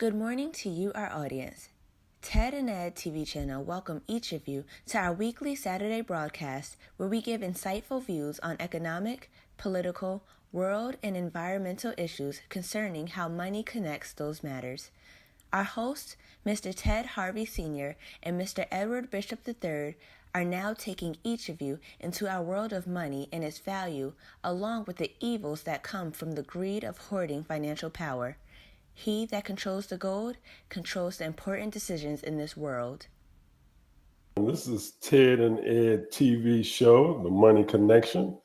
Good morning to you, our audience. Ted and Ed TV channel welcome each of you to our weekly Saturday broadcast where we give insightful views on economic, political, world, and environmental issues concerning how money connects those matters. Our hosts, Mr. Ted Harvey Sr. and Mr. Edward Bishop III, are now taking each of you into our world of money and its value, along with the evils that come from the greed of hoarding financial power. He that controls the gold controls the important decisions in this world. This is Ted and Ed TV show, The Money Connection.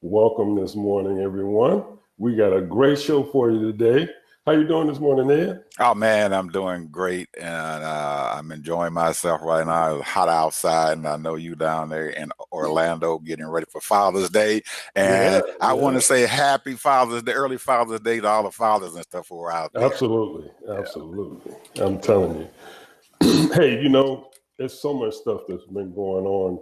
Welcome this morning, everyone. We got a great show for you today. How you doing this morning, Ed? Oh man, I'm doing great, and I'm enjoying myself right now. It's hot outside, and I know you down there in Orlando getting ready for Father's Day. And I want to say Happy Father's Day, early Father's Day to all the fathers and stuff who are out there. Absolutely. I'm telling you. Hey, there's so much stuff that's been going on.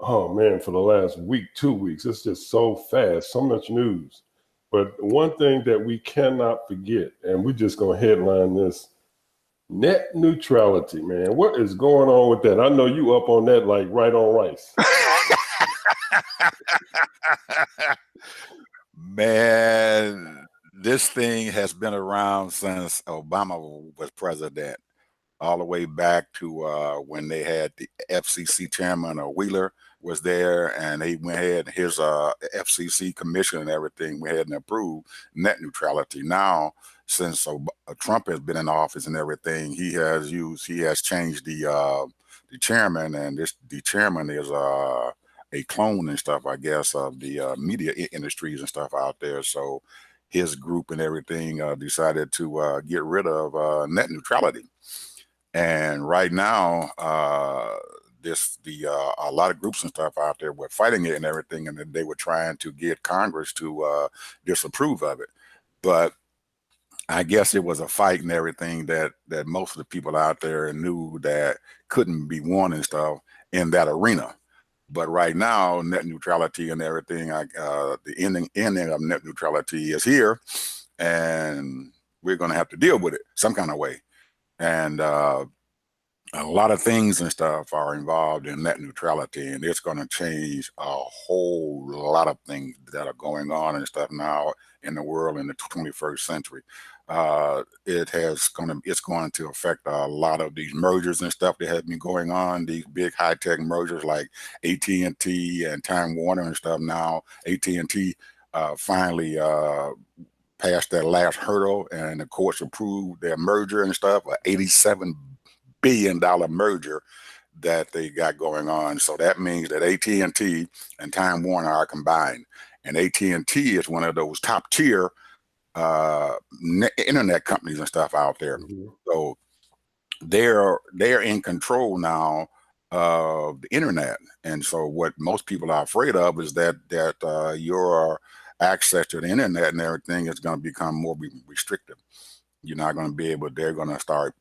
Oh man, for the last week, 2 weeks, it's just so fast, so much news. But one thing that we cannot forget, and we're just going to headline this, net neutrality, man. What is going on with that? I know you up on that like right on rice. Man, this thing has been around since Obama was president, all the way back to when they had the FCC chairman, Wheeler, was there, and he went ahead, his FCC commission and everything went ahead and approved net neutrality. Now, since Trump has been in office and everything, he has changed the chairman, and the chairman is a clone and stuff, I guess, of the media industries and stuff out there. So his group and everything decided to get rid of net neutrality. And right now, a lot of groups and stuff out there were fighting it and everything, and they were trying to get Congress to disapprove of it. But I guess it was a fight and everything that most of the people out there knew that couldn't be won and stuff in that arena. But right now, net neutrality and everything, the ending of net neutrality is here, and we're going to have to deal with it some kind of way. And a lot of things and stuff are involved in net neutrality, and it's going to change a whole lot of things that are going on and stuff now in the world in the 21st century. It's going to affect a lot of these mergers and stuff that have been going on, these big high-tech mergers like AT&T and Time Warner and stuff. Now AT&T finally passed that last hurdle, and the courts approved their merger and stuff, an $87 billion merger that they got going on. So that means that AT&T and Time Warner are combined, and AT&T is one of those top tier internet companies and stuff out there. Mm-hmm. So they're in control now of the internet, and so what most people are afraid of is that your access to the internet and everything is going to become more restrictive. You're not going to be able. They're going to start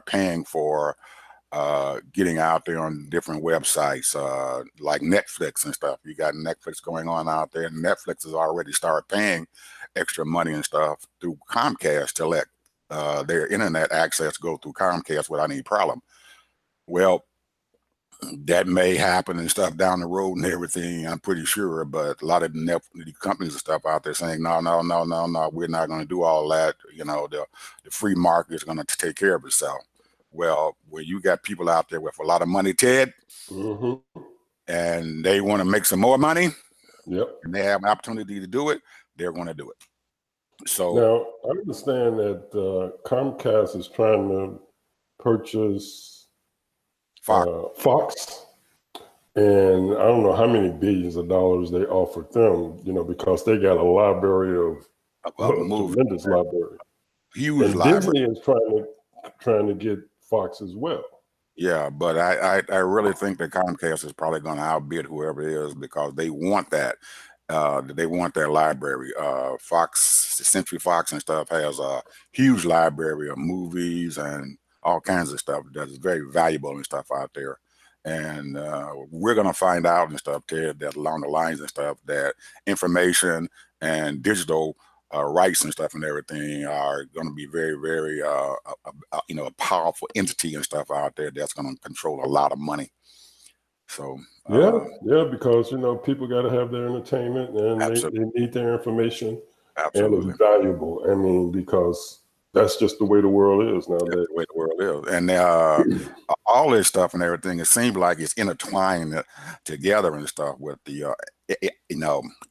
paying for getting out there on different websites like Netflix and stuff. You got Netflix going on out there, and Netflix has already started paying extra money and stuff through Comcast to let their internet access go through Comcast without any problem. Well, that may happen and stuff down the road and everything, I'm pretty sure, but a lot of the companies and stuff out there saying, no, we're not going to do all that. The free market is going to take care of itself. Well, when you got people out there with a lot of money, Ted, mm-hmm. and they want to make some more money, yep, and they have an opportunity to do it, they're going to do it. So now I understand that Comcast is trying to purchase Fox, and I don't know how many billions of dollars they offered them, because they got a library of tremendous library. Huge and library. Disney is trying to get Fox as well. Yeah, but I really think that Comcast is probably going to outbid whoever it is, because they want that. They want their library. Century Fox and stuff has a huge library of movies and all kinds of stuff that is very valuable and stuff out there. And we're going to find out and stuff, Ted, that along the lines and stuff, that information and digital rights and stuff and everything are going to be very, very, a powerful entity and stuff out there that's going to control a lot of money. So yeah, because people got to have their entertainment and they need their information. Absolutely. And it's valuable. I mean, because that's just the way the world is nowadays. That's the way the world is. And all this stuff and everything, it seems like it's intertwined together and stuff with the,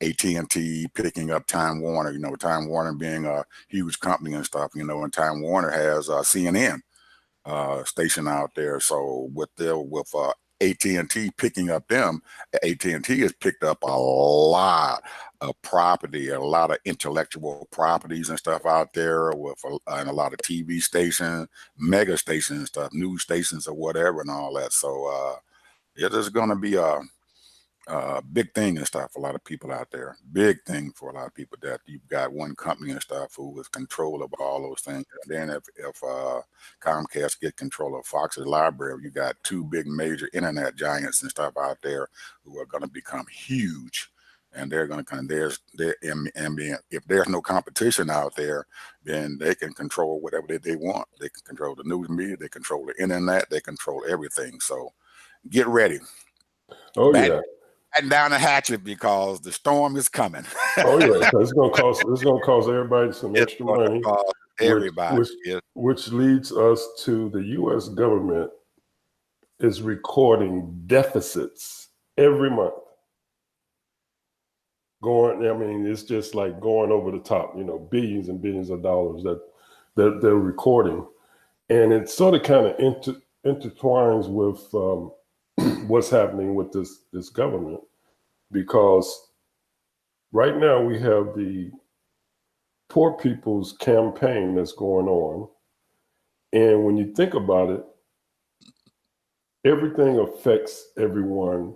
AT&T picking up Time Warner, Time Warner being a huge company and stuff, and Time Warner has a CNN station out there. So with AT&T picking up them, AT&T has picked up a lot of property, a lot of intellectual properties and stuff out there and a lot of TV stations, mega stations and stuff, news stations or whatever and all that. So it is going to be a big thing and stuff for a lot of people out there. Big thing for a lot of people that you've got one company and stuff who is control of all those things. And then if Comcast get control of Fox's library, you got two big major internet giants and stuff out there who are going to become huge. And they're going to if there's no competition out there, then they can control whatever they want. They can control the news media, they control the internet, they control everything. So get ready. Oh yeah. And down the hatchet because the storm is coming. Oh yeah, it's gonna cost everybody some extra money. Everybody, which leads us to the U.S. government is recording deficits every month. It's just like going over the top. Billions and billions of dollars that they're recording, and it sort of kind of intertwines with what's happening with this government, because right now we have the Poor People's Campaign that's going on. And when you think about it, everything affects everyone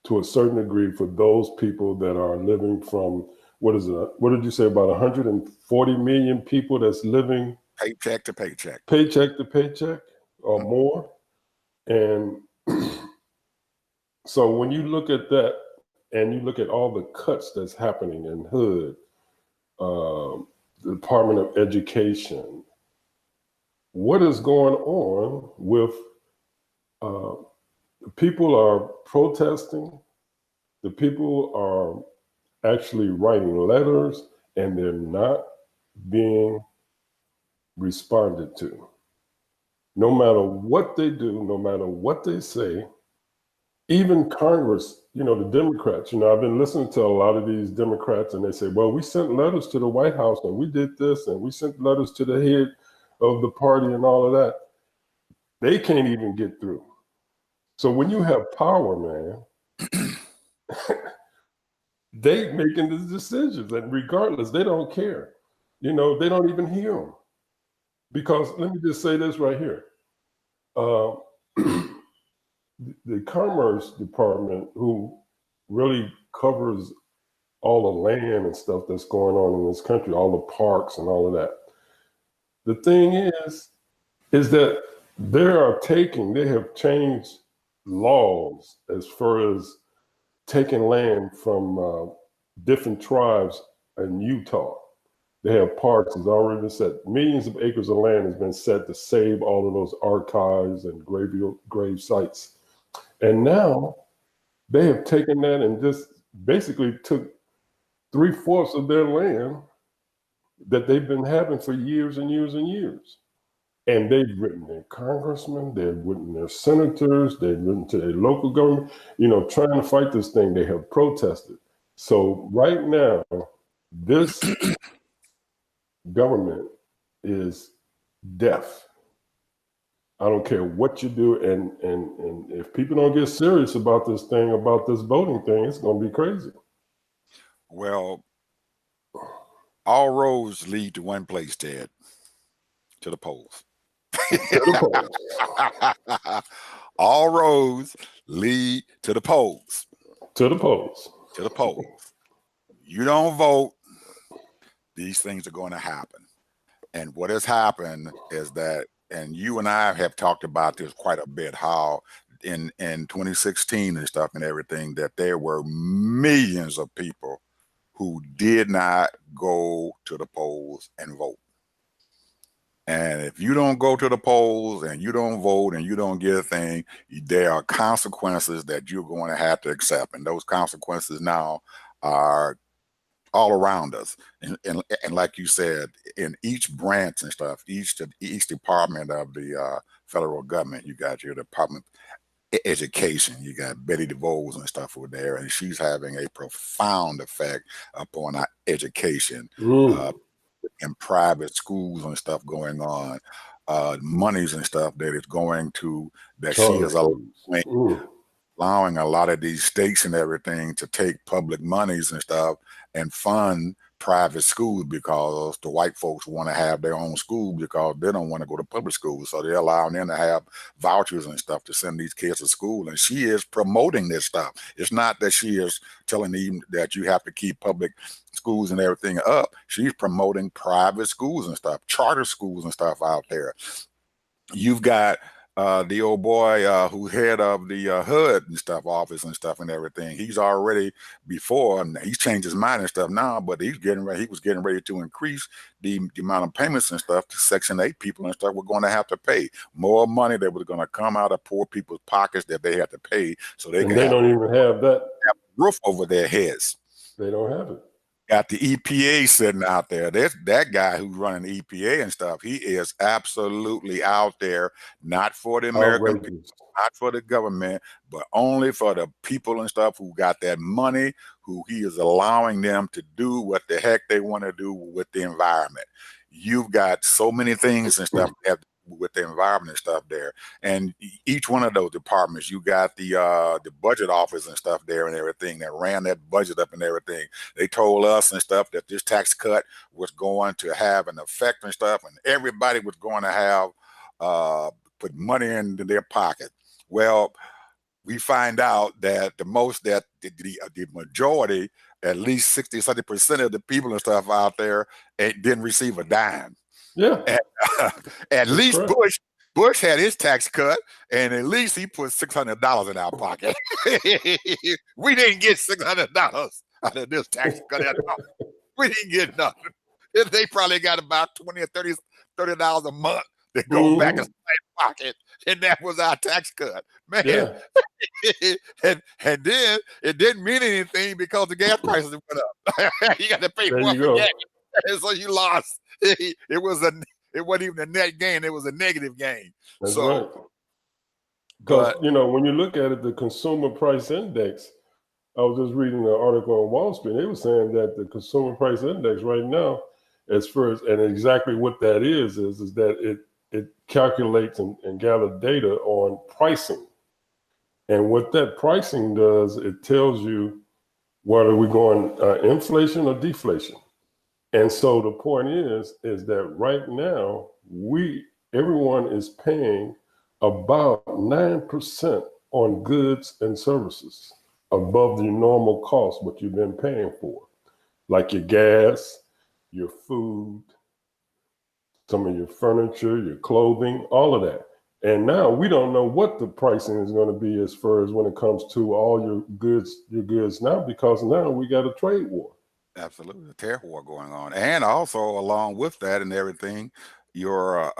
to a certain degree for those people that are living from, what did you say, about 140 million people that's living paycheck to paycheck or more. And so when you look at that and you look at all the cuts that's happening in HUD, the Department of Education, what is going on with people are protesting, the people are actually writing letters and they're not being responded to. No matter what they do, no matter what they say, even Congress, the Democrats, I've been listening to a lot of these Democrats and they say, well, we sent letters to the White House and we did this and we sent letters to the head of the party and all of that. They can't even get through. So when you have power, man, they making the decisions, and regardless, they don't care. They don't even hear them. Because let me just say this right here. The Commerce Department, who really covers all the land and stuff that's going on in this country, all the parks and all of that. The thing is that they have changed laws as far as taking land from different tribes in Utah. They have parks, it's already been set. Millions of acres of land has been set to save all of those archives and grave sites. And now they have taken that and just basically took 3/4 of their land that they've been having for years and years and years. And they've written their congressmen, they've written their senators, they've written to their local government, trying to fight this thing. They have protested. So right now, this government is deaf. I don't care what you do. And if people don't get serious about this thing, about this voting thing, it's going to be crazy. Well, all roads lead to one place, Ted, to the polls. All roads lead to the polls. To the polls. To the polls. You don't vote, these things are going to happen. And what has happened is that, and you and I have talked about this quite a bit, how in 2016 and stuff and everything, that there were millions of people who did not go to the polls and vote. And if you don't go to the polls and you don't vote and you don't get a thing, there are consequences that you're going to have to accept. And those consequences now are all around us. And like you said, in each branch and stuff, each department of the federal government, you got your Department of Education, you got Betty DeVos and stuff over there, and she's having a profound effect upon our education. In private schools and stuff going on, monies and stuff that is going to, that she is allowing a lot of these states and everything to take public monies and stuff and fund private schools, because the white folks want to have their own school because they don't want to go to public schools. So they're allowing them to have vouchers and stuff to send these kids to school. And she is promoting this stuff. It's not that she is telling them that you have to keep public schools and everything up. She's promoting private schools and stuff, charter schools and stuff out there. You've got the old boy who's head of the HUD and stuff office and stuff and everything. He's already before, and he's changed his mind and stuff now, but he's getting ready. He was getting ready to increase the amount of payments and stuff to Section 8 people and stuff. We're going to have to pay more money that was going to come out of poor people's pockets that they have to pay, so they don't even have that roof over their heads. They don't have it. Got the EPA sitting out there. There's that guy who's running the EPA and stuff. He is absolutely out there, not for the American people, not for the government, but only for the people and stuff who got that money, who he is allowing them to do what the heck they want to do with the environment. You've got so many things and stuff that have to do with the environment and stuff there. And each one of those departments, you got the budget office and stuff there and everything that ran that budget up and everything. They told us and stuff that this tax cut was going to have an effect and stuff, and everybody was going to have put money into their pocket. Well, we find out that the majority, at least 60-70% of the people and stuff out there didn't receive a dime. Yeah. And, at least correct. Bush had his tax cut, and at least he put $600 in our pocket. We didn't get $600 out of this tax cut at all. We didn't get nothing. They probably got about $20 or $30 a month that goes back in my pocket, and that was our tax cut, man. Yeah. and then it didn't mean anything because the gas prices went up. You got to pay more for gas, so you lost. It wasn't even a net gain; it was a negative gain. That's right. Because when you look at it, the consumer price index. I was just reading an article on Wall Street. They were saying that the consumer price index right now, as far as, and exactly what that is that it calculates and gathers data on pricing. And what that pricing does, it tells you whether we're going inflation or deflation. And so the point is that right now everyone is paying about 9% on goods and services above the normal cost, what you've been paying for, like your gas, your food, some of your furniture, your clothing, all of that. And now we don't know what the pricing is going to be as far as when it comes to all your goods now, because now we got a trade war. Absolutely, a tariff war going on. And also along with that and everything, your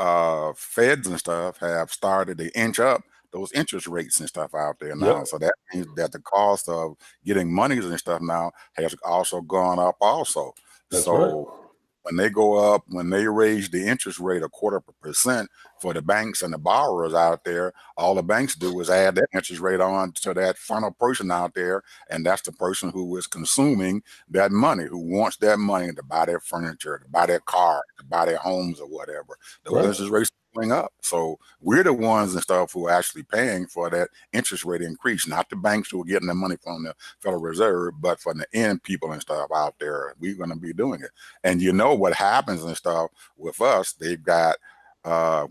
feds and stuff have started to inch up those interest rates and stuff out there now. Yep. So that means that the cost of getting monies and stuff now has also gone up also. That's so right. When they go up, when they raise the interest rate 0.25% for the banks and the borrowers out there, all the banks do is add that interest rate on to that final person out there, and that's the person who is consuming that money, who wants that money to buy their furniture, to buy their car, to buy their homes or whatever. Those interest rates going up. So we're the ones and stuff who are actually paying for that interest rate increase, not the banks who are getting the money from the Federal Reserve, but for the end people and stuff out there. We're going to be doing it. And you know what happens and stuff with us, they've got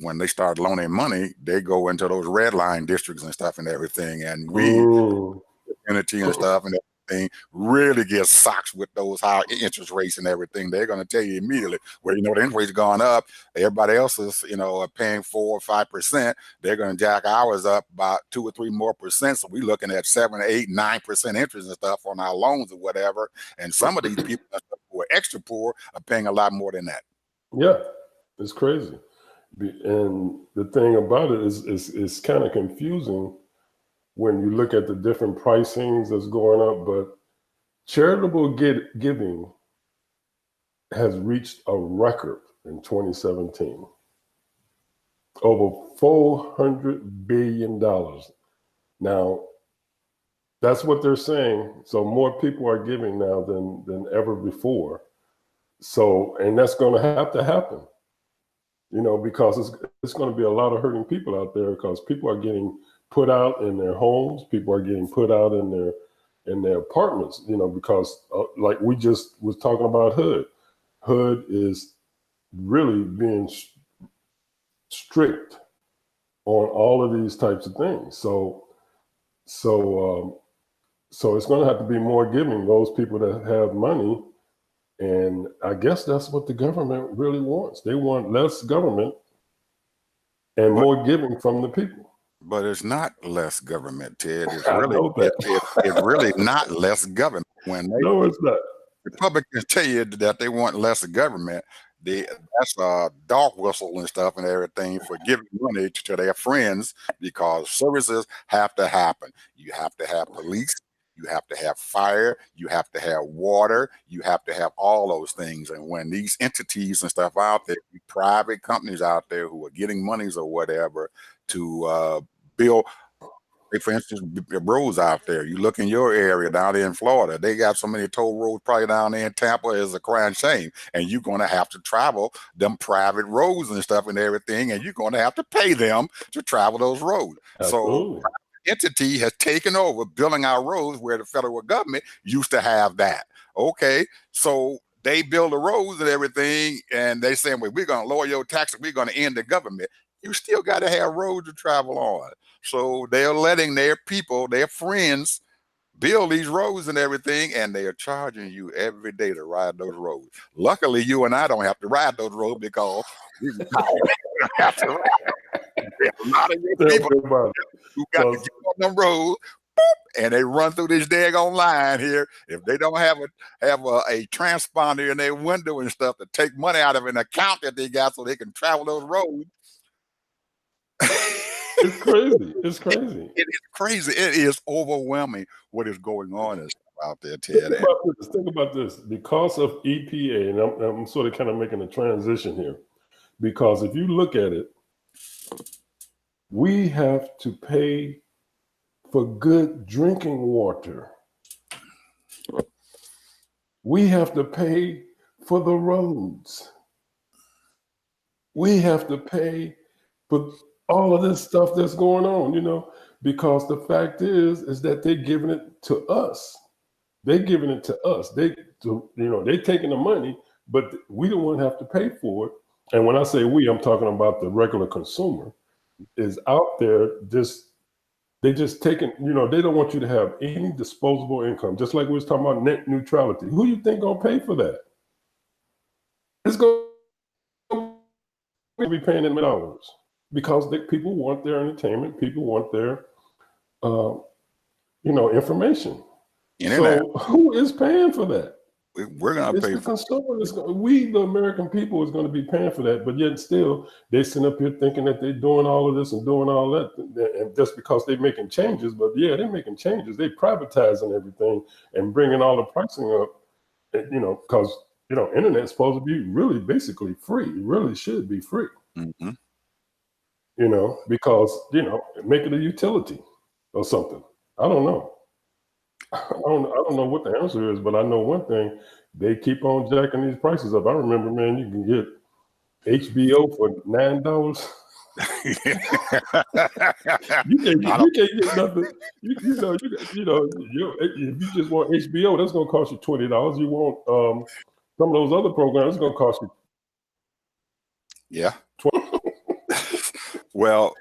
when they start loaning money, they go into those red line districts and stuff and everything, and we community and stuff, and everything really gets socked with those high interest rates and everything, they're going to tell you immediately, well, the interest rate's gone up. Everybody else is, paying 4 or 5%. They're going to jack ours up about 2 or 3 more percent. So we're looking at 7, 8, 9% interest and stuff on our loans or whatever. And some of these people who are extra poor are paying a lot more than that. Yeah, it's crazy. And the thing about it is it's kind of confusing when you look at the different pricings that's going up, but charitable giving has reached a record in 2017. Over $400 billion. Now, that's what they're saying. So more people are giving now than ever before. So, and that's going to happen, because it's going to be a lot of hurting people out there, because people are getting put out in their homes. People are getting put out in their apartments, because like we just was talking about HUD. HUD is really being strict on all of these types of things. So it's going to have to be more giving, those people that have money. And I guess that's what the government really wants. They want less government and more giving from the people. But it's not less government, Ted. It's really not less government. No, it's not. Republicans tell you that they want less government. That's a dog whistle and stuff and everything for giving money to their friends, because services have to happen. You have to have police. You have to have fire, you have to have water, you have to have all those things. And when these entities and stuff out there, private companies out there who are getting monies or whatever to build, for instance, roads out there. You look in your area down there in Florida, they got so many toll roads probably down there in Tampa, is a crying shame. And you're going to have to travel them private roads and stuff and everything, and you're going to have to pay them to travel those roads. Absolutely. So entity has taken over building our roads where the federal government used to have that. Okay, so they build the roads and everything, and they saying, well, we're going to lower your taxes, we're going to end the government. You still got to have roads to travel on. So they're letting their people, their friends, build these roads and everything, and they are charging you every day to ride those roads. Luckily, you and I don't have to ride those roads, because we have to ride. There's a lot of people who got to get on them roads, and they run through this daggone line here. If they don't have a transponder in their window and stuff to take money out of an account that they got so they can travel those roads. It's crazy. It's crazy. It is crazy. It is overwhelming what is going on out there, Ted. Think about this. Because of EPA, and I'm sort of kind of making a transition here, because if you look at it, we have to pay for good drinking water. We have to pay for the roads. We have to pay for all of this stuff that's going on, because the fact is that they're giving it to us. They're giving it to us. They're taking the money, but we don't want to have to pay for it. And when I say we, I'm talking about the regular consumer is out there they just taking, they don't want you to have any disposable income, just like we was talking about net neutrality. Who you think gonna pay for that? It's going to be paying in dollars, because people want their entertainment, people want their information. Internet. So who is paying for that? We're going to pay the consumer. We, the American people, is going to be paying for that. But yet still, they sit up here thinking that they're doing all of this and doing all that, and just because they're making changes. But yeah, they're making changes. They're privatizing everything and bringing all the pricing up. Because internet's supposed to be really basically free. It really should be free. Mm-hmm. Because make it a utility or something. I don't know. I don't know what the answer is, but I know one thing: they keep on jacking these prices up. I remember, man, you can get HBO for $9. you can't get nothing. If you just want HBO, that's gonna cost you $20. You want some of those other programs, it's gonna cost you. Yeah. Well,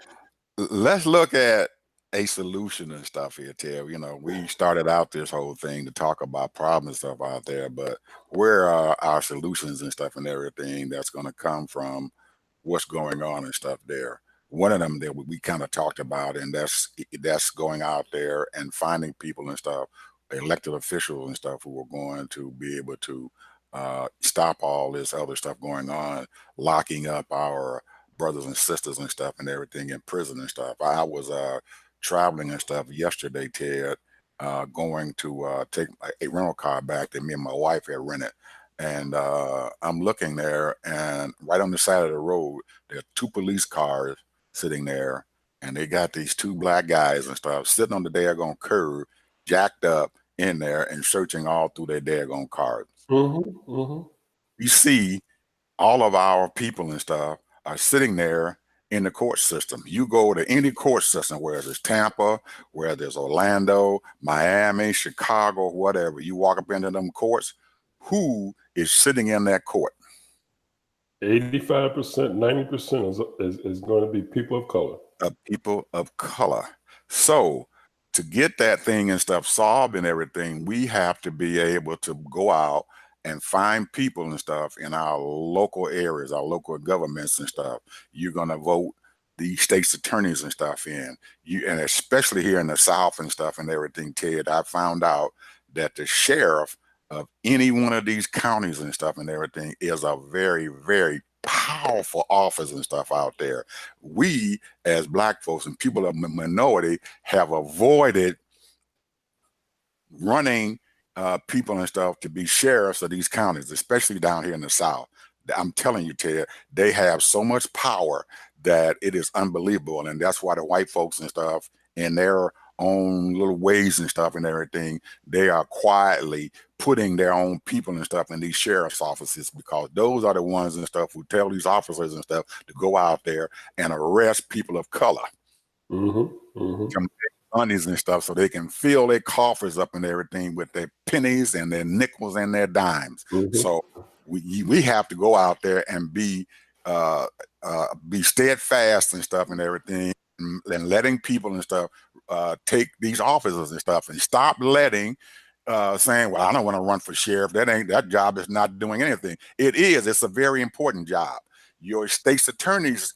let's look at a solution and stuff here, Ted. You know, we started out this whole thing to talk about problems and stuff out there, but where are our solutions and stuff and everything that's going to come from what's going on and stuff there? One of them that we kind of talked about, and that's going out there and finding people and stuff, elected officials and stuff, who are going to be able to stop all this other stuff going on, locking up our brothers and sisters and stuff and everything in prison and stuff. I was traveling and stuff yesterday, Ted, going to take a rental car back that me and my wife had rented. And I'm looking there, and right on the side of the road, there are two police cars sitting there, and they got these two black guys and stuff sitting on the daggone curb, jacked up in there and searching all through their daggone cars. You see, all of our people and stuff are sitting there in the court system. You go to any court system, whether it's Tampa, whether it's Orlando, Miami, Chicago, whatever, you walk up into them courts, who is sitting in that court? 85%, 90% is going to be people of color. People of color. So to get that thing and stuff solved and everything, we have to be able to go out and find people and stuff in our local areas, our local governments and stuff. You're going to vote the state's attorneys and stuff in. And especially here in the South and stuff and everything, Ted, I found out that the sheriff of any one of these counties and stuff and everything is a very, very powerful office and stuff out there. We, as Black folks and people of minority, have avoided running people and stuff to be sheriffs of these counties, especially down here in the South. I'm telling you, Ted, they have so much power that it is unbelievable. And that's why the white folks and stuff, in their own little ways and stuff and everything, they are quietly putting their own people and stuff in these sheriff's offices, because those are the ones and stuff who tell these officers and stuff to go out there and arrest people of color. Monies and stuff, so they can fill their coffers up and everything with their pennies and their nickels and their dimes. So we have to go out there and be steadfast and stuff and everything, and letting people and stuff take these offices and stuff, and stop letting saying, well, I don't want to run for sheriff. That job is not doing anything. It is. It's a very important job. Your state's attorney's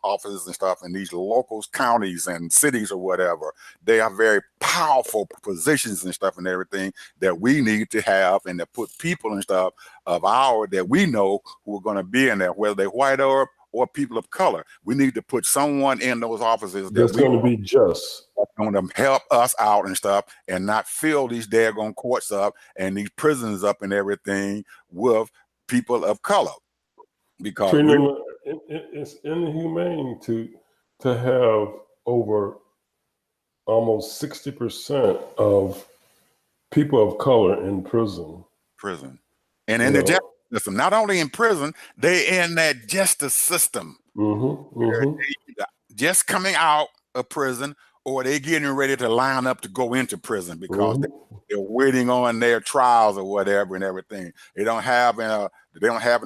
offices and stuff in these local counties and cities or whatever, they are very powerful positions and stuff and everything that we need to have, and to put people and stuff of our that we know who are going to be in there, whether they're white or people of color. We need to put someone in those offices that's going to be just, going to help us out and stuff, and not fill these daggone courts up and these prisons up and everything with people of color. Because it's inhumane to have over almost 60% of people of color in prison. And in the justice system, not only in prison, they in that justice system. They're just coming out of prison, or they getting ready to line up to go into prison, because they're waiting on their trials or whatever and everything. They don't have an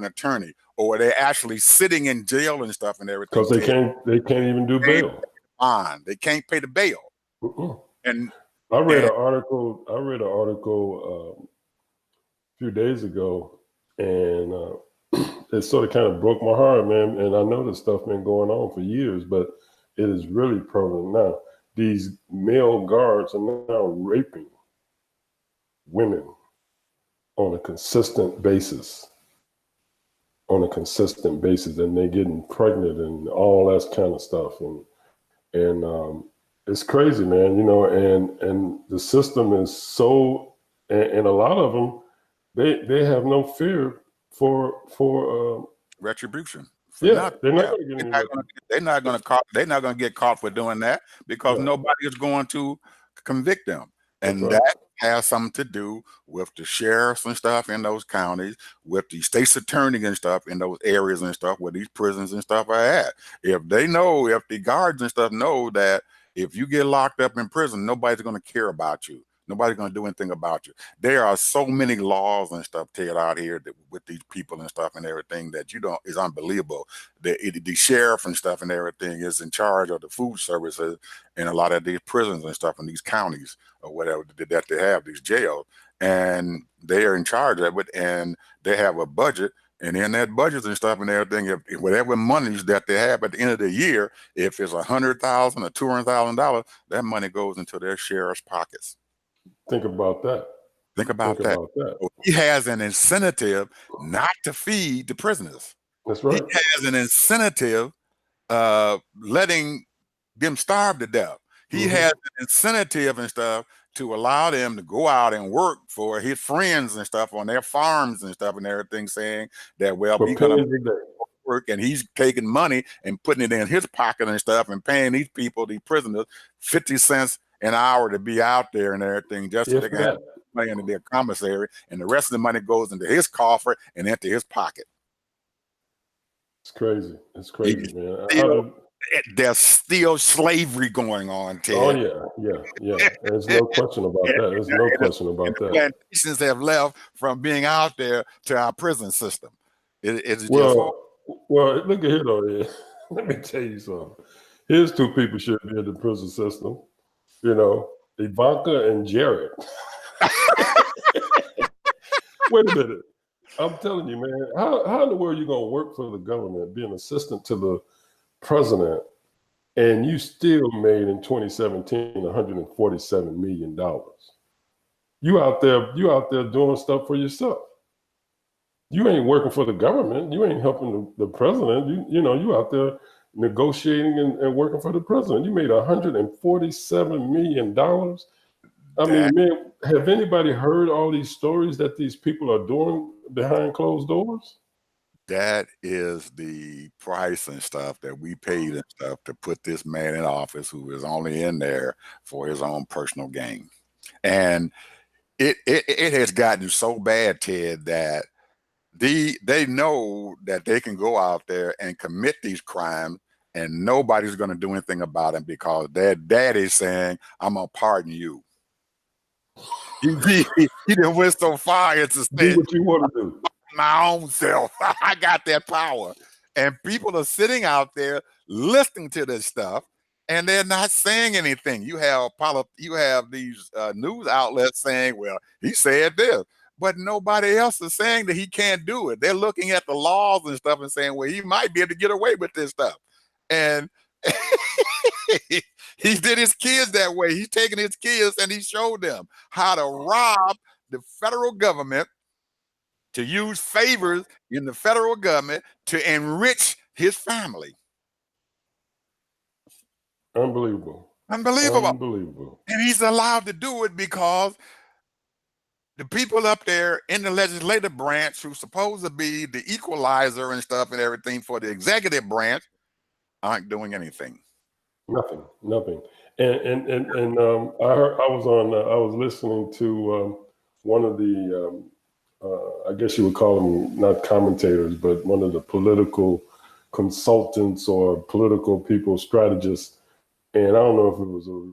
attorney, or they're actually sitting in jail and stuff and everything. Because they can't even do bail. They can't pay the bail. And I read an article a few days ago, and it sort of kind of broke my heart, man. And I know this stuff been going on for years, but it is really prevalent now. These male guards are now raping women on a consistent basis. And they're getting pregnant and all that kind of stuff. And it's crazy, man, you know, and the system is so, and a lot of them, they have no fear for retribution. Yeah, they're not going to get caught for doing that, because nobody is going to convict them. And that has something to do with the sheriffs and stuff in those counties, with the state's attorney and stuff in those areas and stuff where these prisons and stuff are at. If the guards and stuff know that if you get locked up in prison, nobody's going to care about you. Nobody's going to do anything about you. There are so many laws and stuff, Ted, out here that, with these people and stuff and everything that is unbelievable. The sheriff and stuff and everything is in charge of the food services in a lot of these prisons and stuff in these counties or whatever that they have, these jails. And they are in charge of it, and they have a budget. And in that budget and stuff and everything, if whatever monies that they have at the end of the year, if it's $100,000 or $200,000, that money goes into their sheriff's pockets. Think about that. Think about that. So he has an incentive not to feed the prisoners. That's right. He has an incentive letting them starve to death. He has an incentive and stuff to allow them to go out and work for his friends and stuff on their farms and stuff and everything, saying that, well, he's going to work, and he's taking money and putting it in his pocket and stuff and paying these people, these prisoners, 50 cents an hour to be out there and everything, just so they can have money into their commissary, and the rest of the money goes into his coffer and into his pocket. It's crazy. It's crazy, man. There's still slavery going on, Ted. Oh yeah. There's no question about that. There's no question about that. Plantations have left from being out there to our prison system. Well, look at here though. Let me tell you something. Here's two people should be in the prison system. You know, Ivanka and Jared. Wait a minute. I'm telling you, man. How in the world are you gonna work for the government, be an assistant to the president, and you still made in 2017 $147 million? You out there doing stuff for yourself. You ain't working for the government. You ain't helping the president. You out there negotiating and working for the president. You made $147 million. I mean, man, have anybody heard all these stories that these people are doing behind closed doors? That is the price and stuff that we paid and stuff to put this man in office, who is only in there for his own personal gain. And it has gotten so bad, Ted, that they know that they can go out there and commit these crimes and nobody's going to do anything about it, because their daddy's saying, I'm going to pardon you. He done went so far as to say, do what you want to do. My own self. I got that power. And people are sitting out there listening to this stuff, and they're not saying anything. You have these news outlets saying, well, he said this, but nobody else is saying that he can't do it. They're looking at the laws and stuff and saying, well, he might be able to get away with this stuff. And he did his kids that way. He's taking his kids and he showed them how to rob the federal government, to use favors in the federal government to enrich his family. Unbelievable. And he's allowed to do it because the people up there in the legislative branch, who's supposed to be the equalizer and stuff and everything for the executive branch, aren't doing anything. Nothing. And I was listening to one of the I guess you would call them not commentators, but one of the political consultants or political people, strategists. And I don't know if it was a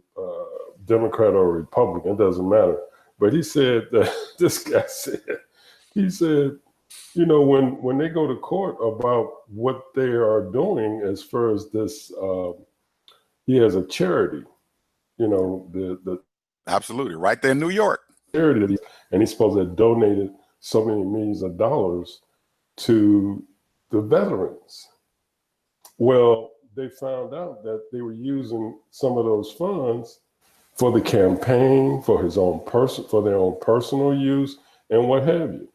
Democrat or a Republican, it doesn't matter. But he said that this guy said, when they go to court about what they are doing as far as this, he has a charity, the absolutely right there in New York. Charity, and he's supposed to have donated so many millions of dollars to the veterans. Well, they found out that they were using some of those funds for the campaign, for their own personal use, and what have you.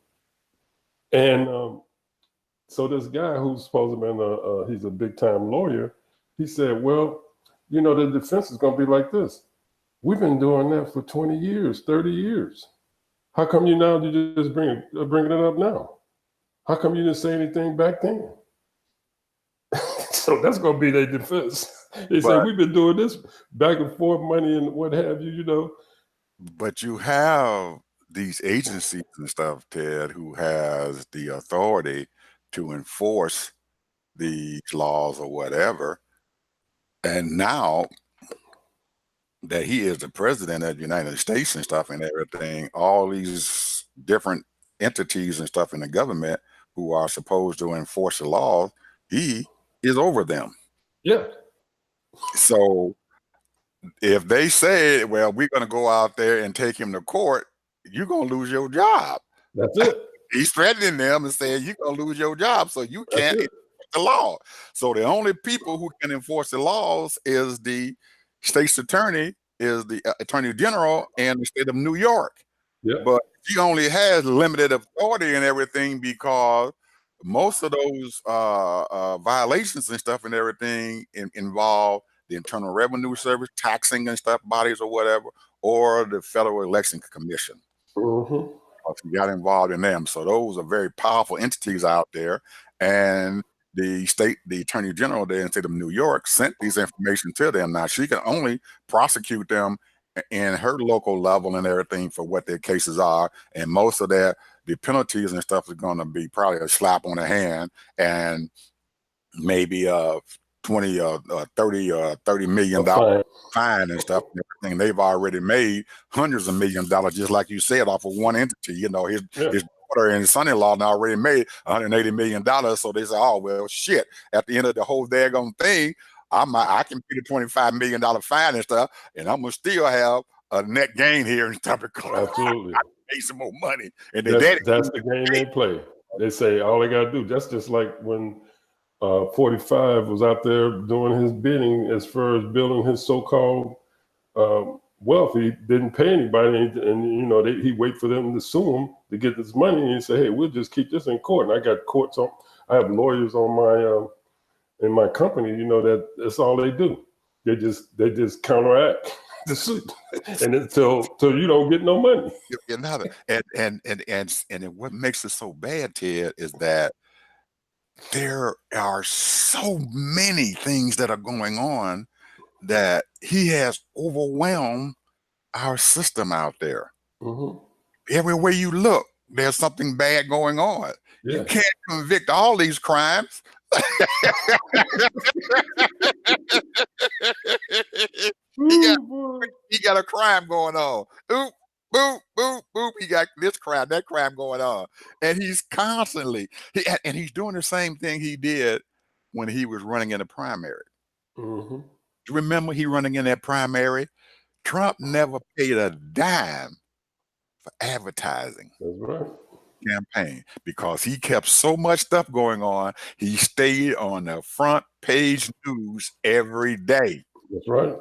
And so this guy who's supposed to be he's a big time lawyer, he said, well, the defense is going to be like this. We've been doing that for 20 years, 30 years. How come you just bringing it up now? How come you didn't say anything back then? So that's going to be their defense. They say, we've been doing this back and forth, money and what have you, But you have these agencies and stuff, Ted, who has the authority to enforce these laws or whatever. And now that he is the president of the United States and stuff and everything, all these different entities and stuff in the government who are supposed to enforce the laws, he is over them. Yeah. So if they say, well, we're going to go out there and take him to court, you're going to lose your job. That's it. He's threatening them and saying you're going to lose your job, so you can't enforce the law. So the only people who can enforce the laws is the state's attorney, is the attorney general in the state of New York. Yeah. But he only has limited authority and everything because most of those violations and stuff and everything involve the Internal Revenue Service, taxing and stuff bodies or whatever, or the Federal Election Commission. Mm-hmm. He got involved in them. So those are very powerful entities out there. And the attorney general there in the state of New York sent these information to them. Now she can only prosecute them in her local level and everything for what their cases are. And most of that, the penalties and stuff is going to be probably a slap on the hand and maybe 20 or 30 million dollar fine and stuff and everything. They've already made hundreds of millions of dollars, just like you said, off of one entity. You know, his daughter and his son-in-law now already made $180 million. So they say, oh well, shit. At the end of the whole daggone thing, I can pay the $25 million fine and stuff, and I'm gonna still have a net gain here and stuff because absolutely I pay some more money. And that's the game they play. They say all they gotta do. That's just like when 45 was out there doing his bidding as far as building his so-called wealth. He didn't pay anybody, and you know he wait for them to sue him to get this money, and he say, "Hey, we'll just keep this in court." And I got courts on. I have lawyers on my in my company. You know that's all they do. They just counteract the suit, and until you don't get no money. Another and what makes it so bad, Ted, is that there are so many things that are going on that he has overwhelmed our system out there. Mm-hmm. Everywhere you look, there's something bad going on. Yeah. You can't convict all these crimes. he got a crime going on. Oop. Boop, boop, boop. He got this crime, that crime going on. And he's constantly, and he's doing the same thing he did when he was running in the primary. Mm-hmm. Do you remember he running in that primary? Trump never paid a dime for advertising. That's right. Campaign because he kept so much stuff going on. He stayed on the front page news every day. That's right.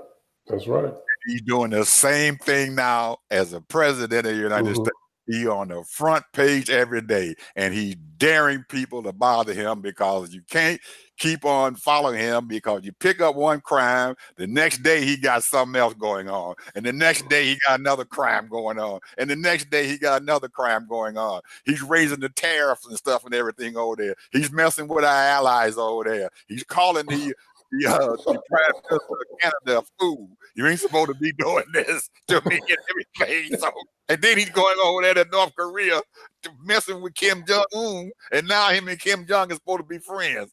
That's right. He's doing the same thing now as a president of the United States. He on the front page every day, and he's daring people to bother him because you can't keep on following him because you pick up one crime, the next day he got something else going on, and the next day he got another crime going on, and the next day he got another crime going on. He's raising the tariffs and stuff and everything over there. He's messing with our allies over there. He's calling the Prime Minister of Canada a fool. You ain't supposed to be doing this to me and everything. So, and then he's going over there to North Korea to messing with Kim Jong-un, and now him and Kim Jong is supposed to be friends.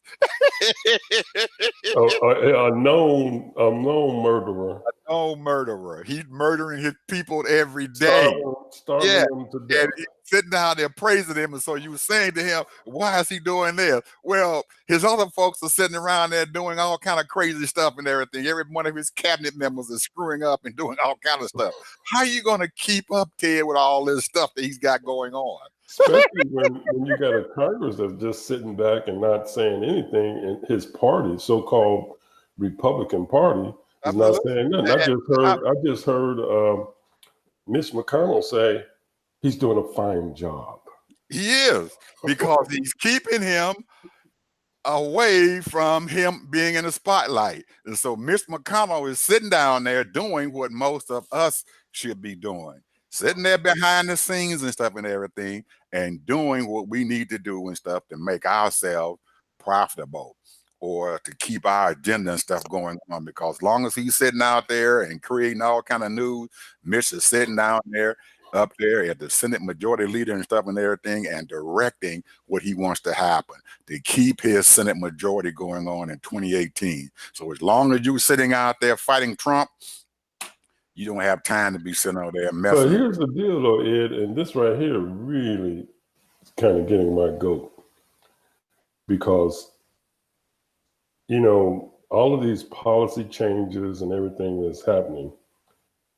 a known murderer. A known murderer. He's murdering his people every day. Starving them to death. And he's sitting down there praising him. And so you were saying to him, why is he doing this? Well, his other folks are sitting around there doing all kind of crazy stuff and everything. Every one of his cabinet members is screwing up and doing all kind of stuff. How are you going to keep up, Ted, with all this stuff that he's got going on? Especially when you got a Congress that's just sitting back and not saying anything, and his party, so-called Republican Party, is not saying nothing. I just heard Mitch McConnell say he's doing a fine job. He is, because he's keeping him away from him being in the spotlight. And so Mitch McConnell is sitting down there doing what most of us should be doing. Sitting there behind the scenes and stuff and everything, and doing what we need to do and stuff to make ourselves profitable or to keep our agenda and stuff going on. Because as long as he's sitting out there and creating all kind of news, Mitch is sitting down there up there at the Senate Majority Leader and stuff and everything, and directing what he wants to happen to keep his Senate majority going on in 2018. So as long as you're sitting out there fighting Trump, You don't have time to be sitting out there But messing. here's the deal, though, Ed, and this right here really is kind of getting my goat because, you know, all of these policy changes and everything that's happening.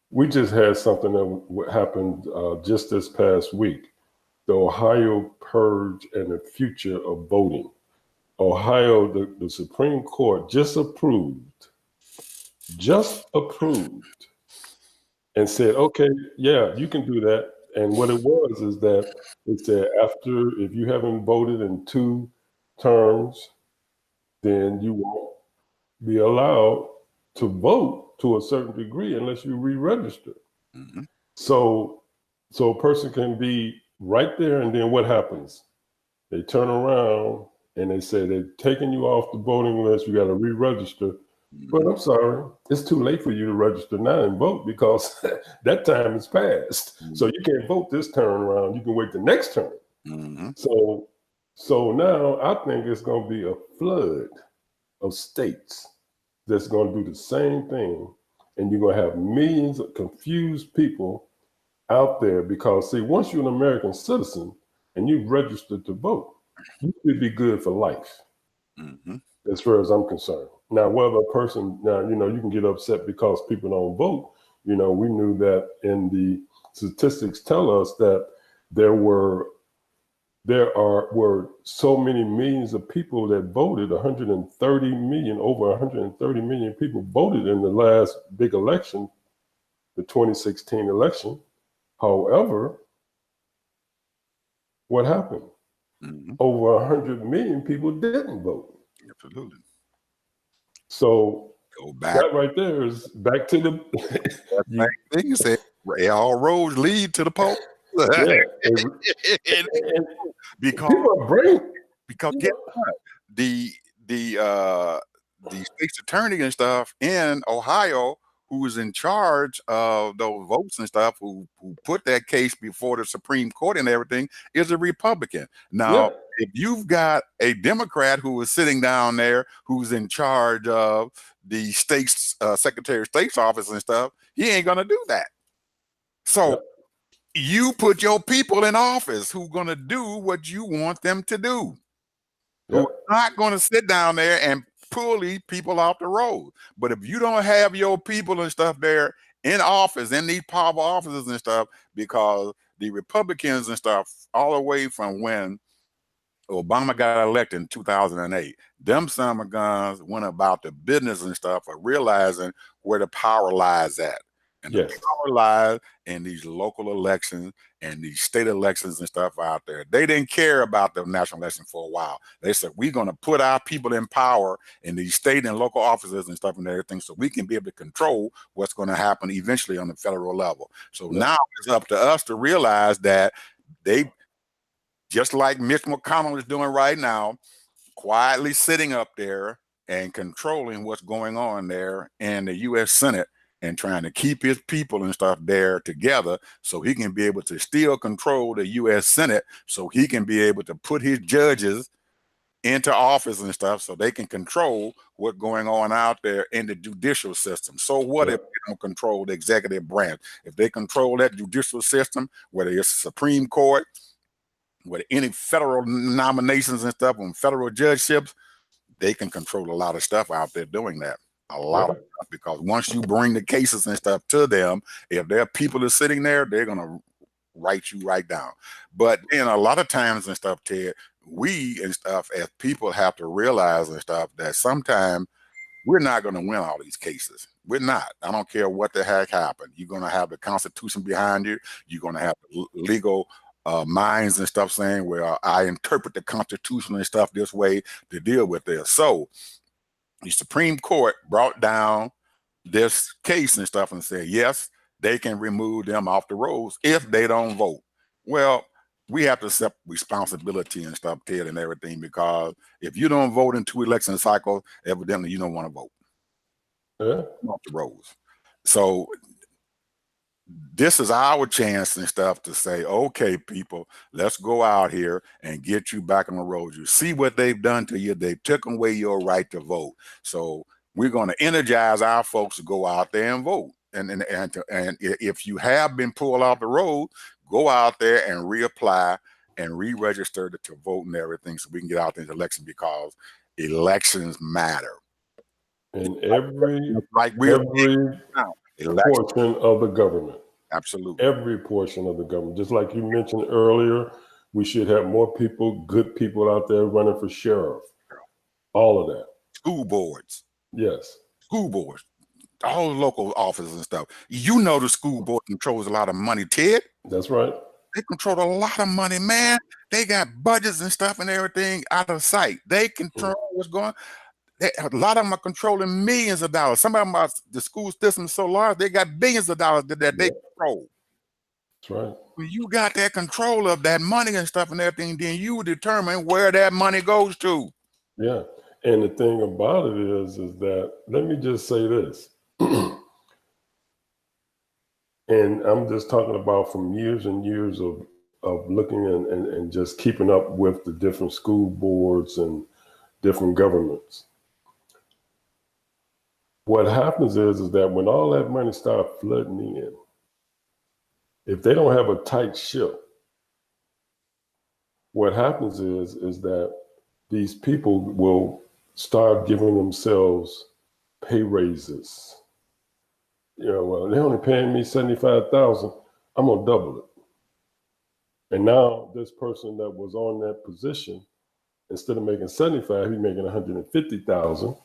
We just had something that happened just this past week, the Ohio purge and the future of voting. Ohio, the Supreme Court just approved, and said, okay, yeah, you can do that. And what it was is that it said if you haven't voted in 2 terms, then you won't be allowed to vote to a certain degree unless you re-register. Mhm. So a person can be right there, and then what happens? They turn around and they say they're taking you off the voting list. You got to re-register. But I'm sorry, it's too late for you to register now and vote because that time is past. So you can't vote this turn around. You can wait the next turn. Mhm. So now I think it's going to be a flood of states that's going to do the same thing. And you're going to have millions of confused people out there because, see, once you're an American citizen and you've registered to vote, you should be good for life, Mhm. as far as I'm concerned. Now, whether a person, you know, you can get upset because people don't vote. You know, we knew that, in the statistics tell us that there were so many millions of people that voted. 130 million, over 130 million people voted in the last big election, the 2016 election. However, what happened? Mhm. Over 100 million people didn't vote. Absolutely. So Go back. that right there is back to the That thing you said, all roads lead to the poll. yeah. And And because people are brave. because You guess know, what? The state's attorney and stuff in Ohio, who was in charge of those votes and stuff, who put that case before the Supreme Court and everything, is a Republican. Now, yeah. if you've got a Democrat who is sitting down there who's in charge of the state's Secretary of State's office and stuff, he ain't gonna do that. So Yeah. you put your people in office who gonna do what you want them to do. Yeah. Who's not gonna sit down there and pull these people off the road. But if you don't have your people and stuff there in office, in these powerful offices and stuff, because the Republicans and stuff, all the way from when Obama got elected in 2008, them son of guns went about the business and stuff of realizing where the power lies at. And Yes. the power lies in these local elections and these state elections and stuff out there. They didn't care about the national election for a while. They said, we're going to put our people in power in these state and local offices and stuff and everything so we can be able to control what's going to happen eventually on the federal level. So now it's up to us to realize that they, just like Mitch McConnell is doing right now, quietly sitting up there and controlling what's going on there in the U.S. Senate and trying to keep his people and stuff there together so he can be able to still control the U.S. Senate, so he can be able to put his judges into office and stuff so they can control what's going on out there in the judicial system. So what if they don't control the executive branch? If they control that judicial system, whether it's Supreme Court, with any federal nominations and stuff on federal judgeships, they can control a lot of stuff out there doing that. A lot of stuff, because once you bring the cases and stuff to them, if their people are sitting there, they're gonna write you right down. But then a lot of times and stuff, Ted, we and stuff as people have to realize and stuff that sometimes we're not going to win all these cases. We're not. I don't care what the heck happened. You're going to have the Constitution behind you. You're going to have legal minds and stuff saying, well, I interpret the Constitution and stuff this way to deal with this. So the Supreme Court brought down this case and stuff and said, yes, they can remove them off the rolls if they don't vote. Well, we have to accept responsibility and stuff, Ted, and everything, because if you don't vote in 2 election cycles, evidently you don't want to vote. Off the rolls. So this is our chance and stuff to say, okay, people, let's go out here and get you back on the road. You see what they've done to you. They took away your right to vote. So we're going to energize our folks to go out there and vote. and if you have been pulled off the road, go out there and reapply and re-register to vote and everything, so we can get out there in the election, because elections matter. And every portion of the government. Absolutely. Every portion of the government. Just like you mentioned earlier, we should have more people, good people out there running for sheriff. All of that. School boards. Yes. School boards. All the local offices and stuff. You know the school board controls a lot of money, Ted. That's right. They control a lot of money, man. They got budgets and stuff and everything out of sight. They control what's going on. A lot of them are controlling millions of dollars. Some of them, the school system is so large, they got billions of dollars that they control. That's right. When you got that control of that money and stuff and everything, then you determine where that money goes to. Yeah. And the thing about it is that, let me just say this. And I'm just talking about from years and years of looking and just keeping up with the different school boards and different governments. What happens is that when all that money starts flooding in, if they don't have a tight ship, what happens is that these people will start giving themselves pay raises. Well, they're only paying me $75,000. I'm gonna double it. And now this person that was on that position, instead of making 75, he's making 150,000.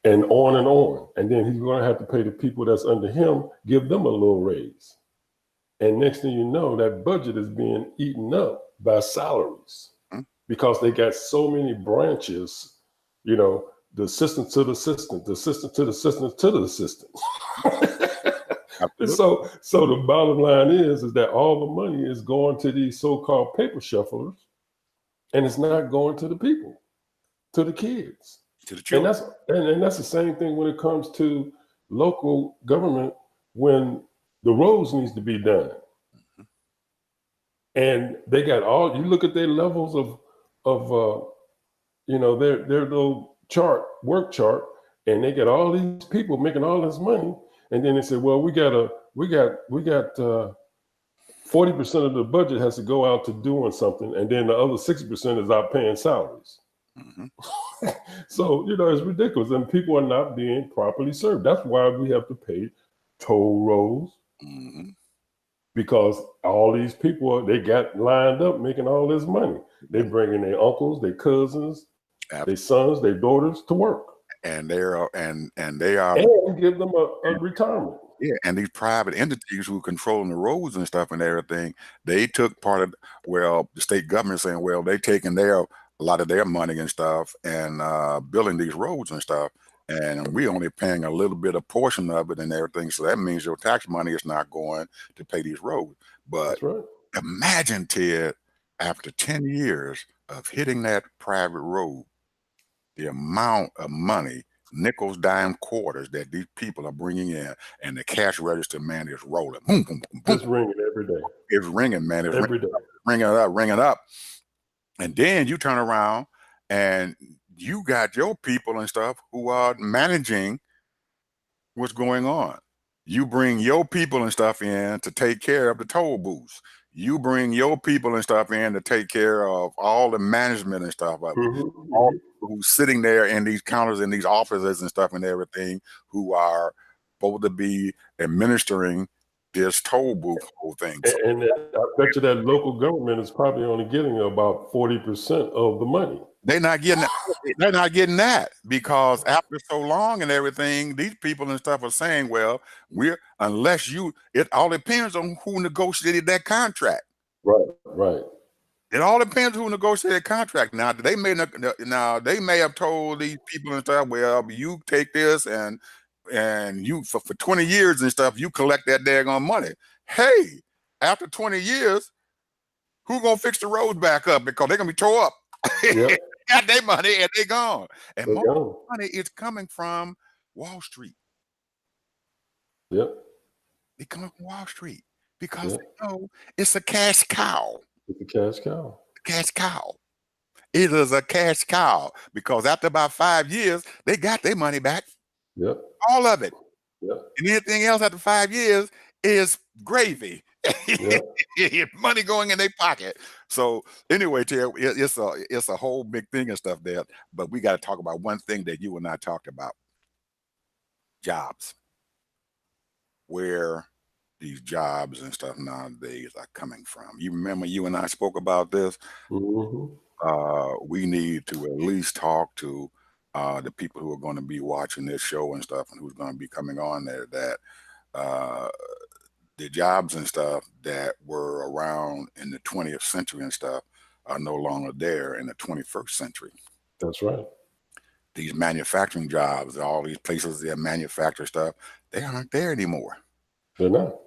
And on. And then he's going to have to pay the people that's under him, give them a little raise. And next thing you know, that budget is being eaten up by salaries because they got so many branches, the assistant to the assistant, the assistant to the assistant to the assistant. So the bottom line is that all the money is going to these so-called paper shufflers, and it's not going to the people, to the kids. And that's the same thing when it comes to local government, when the roads needs to be done. And they got you look at their levels of their little work chart, and they got all these people making all this money. And then they say, well, we got 40% of the budget has to go out to doing something. And then the other 60% is out paying salaries. So, it's ridiculous, and people are not being properly served. That's why we have to pay toll roads, because all these people, they got lined up making all this money. They bringing their uncles, their cousins, their sons, their daughters to work, and they are and give them a retirement. Yeah, and these private entities who are controlling the roads and stuff and everything, they took part of the state government saying, well, they taking a lot of their money and stuff and building these roads and stuff, and we only paying a little bit of portion of it and everything. So that means your tax money is not going to pay these roads. But imagine, Ted, after 10 years of hitting that private road, the amount of money, nickels, dime, quarters that these people are bringing in, and the cash register, man, is rolling. Boom, boom, boom, boom. It's ringing every day. It's ringing, man. It's every day. Ringing up. And then you turn around and you got your people and stuff who are managing what's going on. You bring your people and stuff in to take care of the toll booths. You bring your people and stuff in to take care of all the management and stuff of it. All who's sitting there in these counters in these offices and stuff and everything, who are supposed to be administering this toll booth whole thing. And I bet you that local government is probably only getting about 40% of the money. They're not getting that because after so long and everything, these people and stuff are saying, well, it all depends on who negotiated that contract. Right. It all depends who negotiated the contract. Now they may have told these people and stuff, well, you take this and you for 20 years and stuff, you collect that daggone money. Hey, after 20 years, who gonna fix the roads back up? Because they're gonna be tore up. Yep. Got their money and they gone. And more money is coming from Wall Street. Yep. They coming from Wall Street because they know it's a cash cow. It's a cash cow. Cash cow. It is a cash cow because after about 5 years, they got their money back. Yep. All of it. Yeah. And anything else after 5 years is gravy. Yeah. Money going in their pocket. So anyway, Ted, it's a whole big thing and stuff there. But we got to talk about one thing that you and I talked about: jobs. Where these jobs and stuff nowadays are coming from. You remember you and I spoke about this? We need to at least talk to the people who are going to be watching this show and stuff, and who's going to be coming on there, that the jobs and stuff that were around in the 20th century and stuff are no longer there in the 21st century. That's right. These manufacturing jobs, all these places that manufacture stuff, they aren't there anymore. They're not.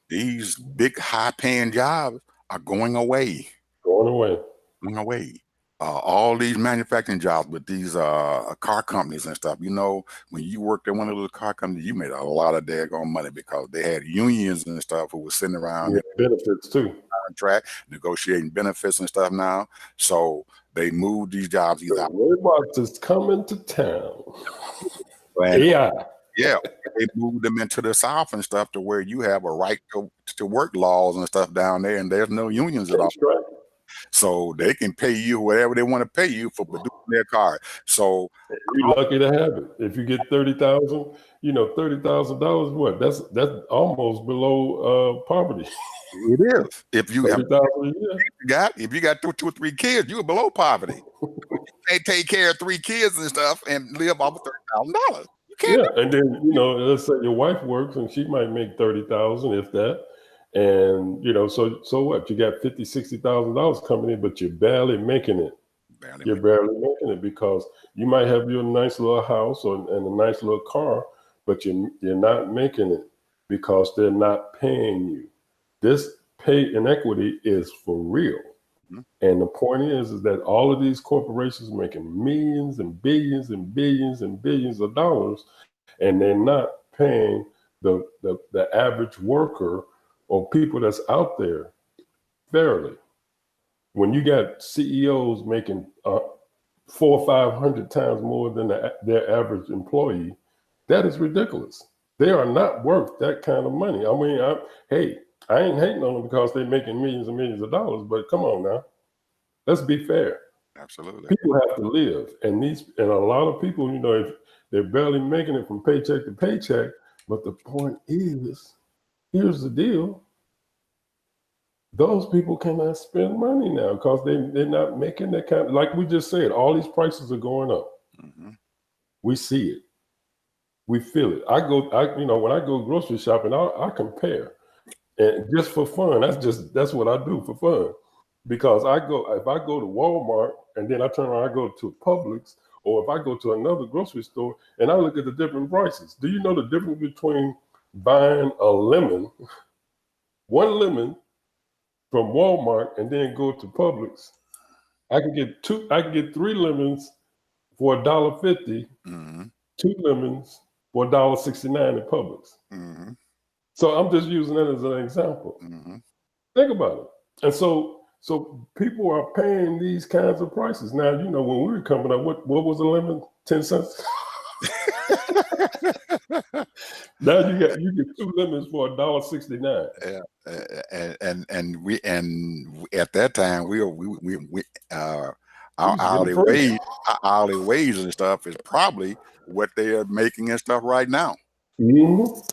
These big, high-paying jobs are going away. Going away. Going away. All these manufacturing jobs with these car companies and stuff. You know, when you worked at one of those car companies, you made a lot of daggone money because they had unions and stuff who were sitting around. Yeah, benefits too. Contract, negotiating benefits and stuff now. So they moved these jobs either. Robots is coming to town. Yeah. Yeah, they moved them into the South and stuff to where you have a right to work laws and stuff down there, and there's no unions at all. Right. So they can pay you whatever they want to pay you for producing their car. So you're lucky to have it. If you get $30,000, $30,000, what? That's almost below poverty. It is. If you have if you got two or three kids, you're below poverty. They take care of 3 kids and stuff and live off of $30,000. Yeah, and then let's say your wife works and she might make $30,000, if that, and so what? You got $50,000-$60,000 coming in, but you're barely making it. You're barely making it because you might have your nice little house and a nice little car, but you're not making it because they're not paying you. This pay inequity is for real. And the point is that all of these corporations are making millions and billions and billions and billions of dollars, and they're not paying the average worker or people that's out there fairly. When you got CEOs making 400 or 500 times more than their average employee, that is ridiculous. They are not worth that kind of money. I mean, I ain't hating on them because they're making millions and millions of dollars, but come on now. Let's be fair. Absolutely. People have to live. And a lot of people, if they're barely making it from paycheck to paycheck. But the point is, here's the deal. Those people cannot spend money now because they're not making that kind of, like we just said, all these prices are going up. We see it. We feel it. When I go grocery shopping, I compare. And just for fun, that's what I do for fun. Because if I go to Walmart and then I turn around, I go to Publix, or if I go to another grocery store and I look at the different prices. Do you know the difference between buying a lemon, one lemon from Walmart, and then go to Publix? I can get 3 lemons for $1.50, 2 lemons for $1.69 at Publix. So I'm just using that as an example. Think about it. And so people are paying these kinds of prices. Now, when we were coming up, what was a lemon? 10 cents? Now you get 2 lemons for $1.69. Yeah, and at that time our hourly wage and stuff is probably what they are making and stuff right now. If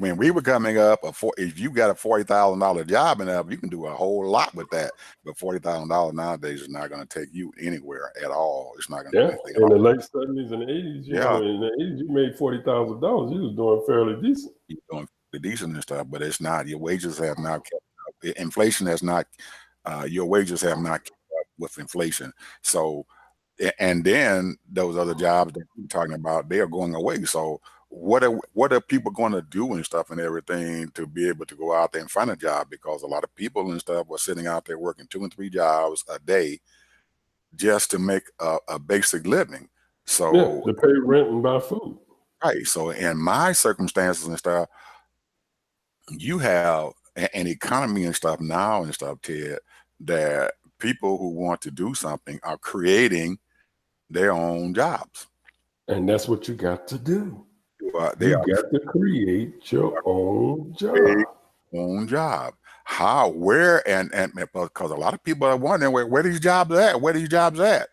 when we were coming up, if you got a $40,000 job and up, you can do a whole lot with that. But $40,000 nowadays is not going to take you anywhere at all. It's not going to. Yeah, in the late 70s and 80s, in the 80s, you made $40,000. You was doing fairly decent. You're doing decent and stuff, but it's not. Your wages have not kept up. Inflation has not. Your wages have not kept up with inflation. So, and then those other jobs that you're talking about, they are going away. So what are people going to do and stuff and everything to be able to go out there and find a job? Because a lot of people and stuff were sitting out there working 2 and 3 jobs a day just to make a basic living. So to pay rent and buy food. Right. So in my circumstances and stuff, you have an economy and stuff now and stuff, Ted, that people who want to do something are creating their own jobs. And that's what you got to do. They You are got to create your own job. their own job. How, where, and because a lot of people are wondering where these jobs are at. Where these jobs are at?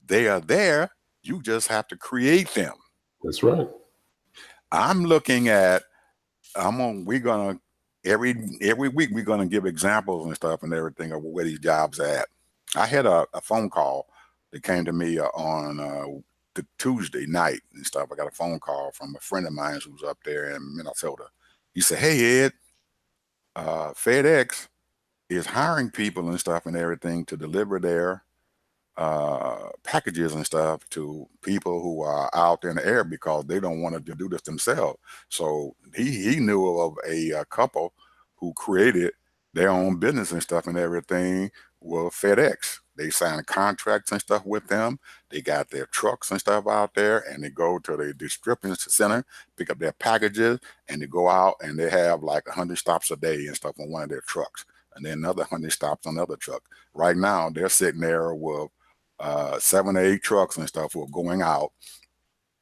They are there. You just have to create them. That's right. I'm looking at. We're gonna every week we're gonna give examples and stuff and everything of where these jobs are at. I had a phone call that came to me on the Tuesday night and stuff. I got a phone call from a friend of mine who's up there in Minnesota. He said, "Hey Ed, FedEx is hiring people and stuff and everything to deliver their packages and stuff to people who are out in the air because they don't want to do this themselves." So he knew of a couple who created their own business and stuff and everything with FedEx. They signed contracts and stuff with them. They got their trucks and stuff out there, and they go to the distribution center, pick up their packages, and they go out and they have like 100 stops a day and stuff on one of their trucks, and then another 100 stops on another truck. Right now, they're sitting there with 7 or 8 trucks and stuff who are going out.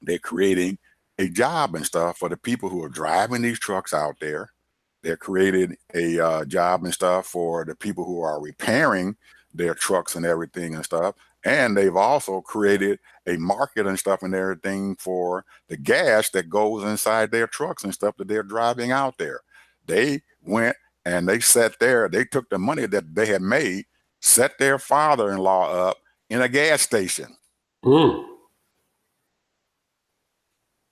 They're creating a job and stuff for the people who are driving these trucks out there. They're creating a job and stuff for the people who are repairing their trucks and everything and stuff. And they've also created a market and stuff and everything for the gas that goes inside their trucks and stuff that they're driving out there. They went and they sat there. They took the money that they had made, set their father-in-law up in a gas station. Mm.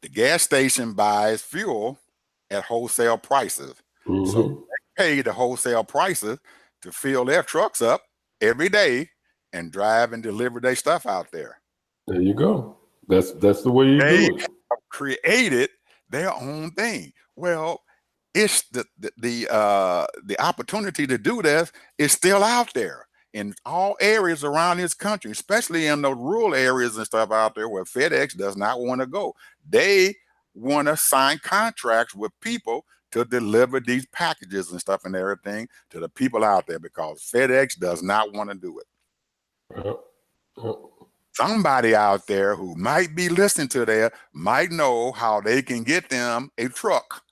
The gas station buys fuel at wholesale prices. Mm-hmm. So they pay the wholesale prices to fill their trucks up every day and drive and deliver their stuff out there. There you go. That's the way you They do it. have created their own thing. Well, it's the opportunity to do this is still out there in all areas around this country, especially in the rural areas and stuff out there where FedEx does not want to go. They want to sign contracts with people to deliver these packages and stuff and everything to the people out there because FedEx does not want to do it. Somebody out there who might be listening to that might know how they can get them a truck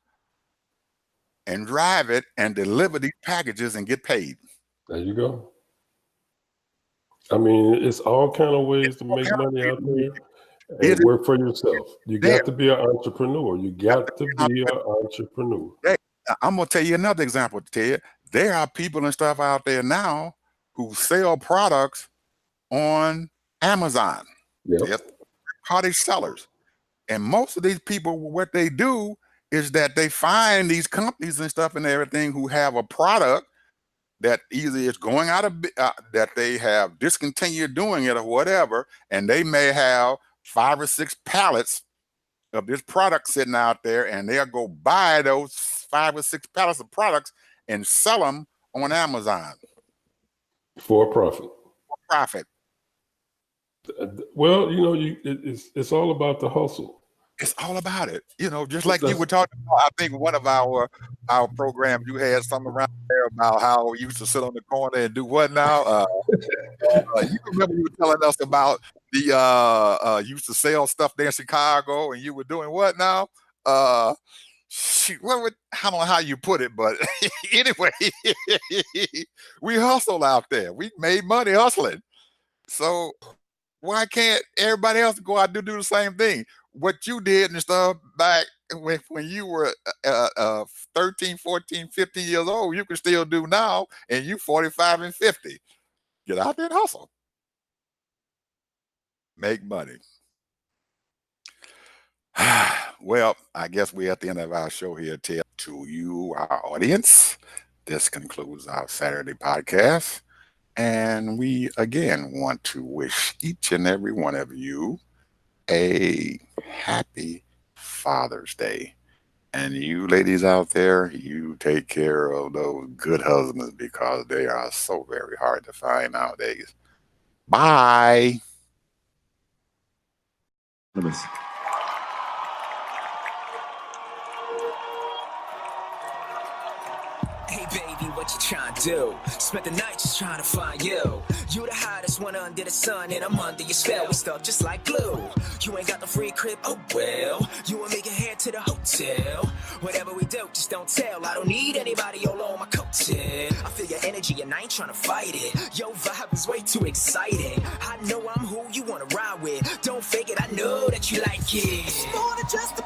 and drive it and deliver these packages and get paid. There you go. I mean, it's all kind of ways to make money out there and work for yourself. You got to be an entrepreneur. You got to be an entrepreneur. I'm going to tell you another example, Ted. There are people and stuff out there now who sell products on Amazon. Yep. Third-party sellers. And most of these people, what they do is that they find these companies and stuff and everything who have a product that either is going out of that they have discontinued doing it or whatever, and they may have 5 or 6 pallets of this product sitting out there, and they'll go buy those 5 or 6 pallets of products and sell them on Amazon for profit. For profit. Well, you know, it's all about the hustle. It's all about it, you know. Just like you were talking about, I think one of our programs, you had something around there about how we used to sit on the corner and do what now? You remember you were telling us about the used to sell stuff there in Chicago, and you were doing what now? Shoot, I don't know how you put it, but anyway, we hustled out there. We made money hustling. So why can't everybody else go out and do the same thing? What you did and stuff back when you were 13, 14, 15 years old, you can still do now, and you 45 and 50. Get out there and hustle. Make money. Well, I guess we're at the end of our show here, Ted. To you, our audience, this concludes our Saturday podcast. And we, again, want to wish each and every one of you a happy Father's Day. And you ladies out there, you take care of those good husbands because they are so very hard to find nowadays. Bye. Hey baby, what you trying to do? Spent the night just trying to find you. You the hottest one under the sun, and I'm under your spell. We stuck just like glue. You ain't got the free crib, oh well. You will make it head to the hotel. Whatever we do, just don't tell. I don't need anybody all on my coattail. I feel your energy and I ain't trying to fight it. Your vibe is way too exciting. I know I'm who you wanna ride with. Don't fake it, I know that you like it. It's more than just a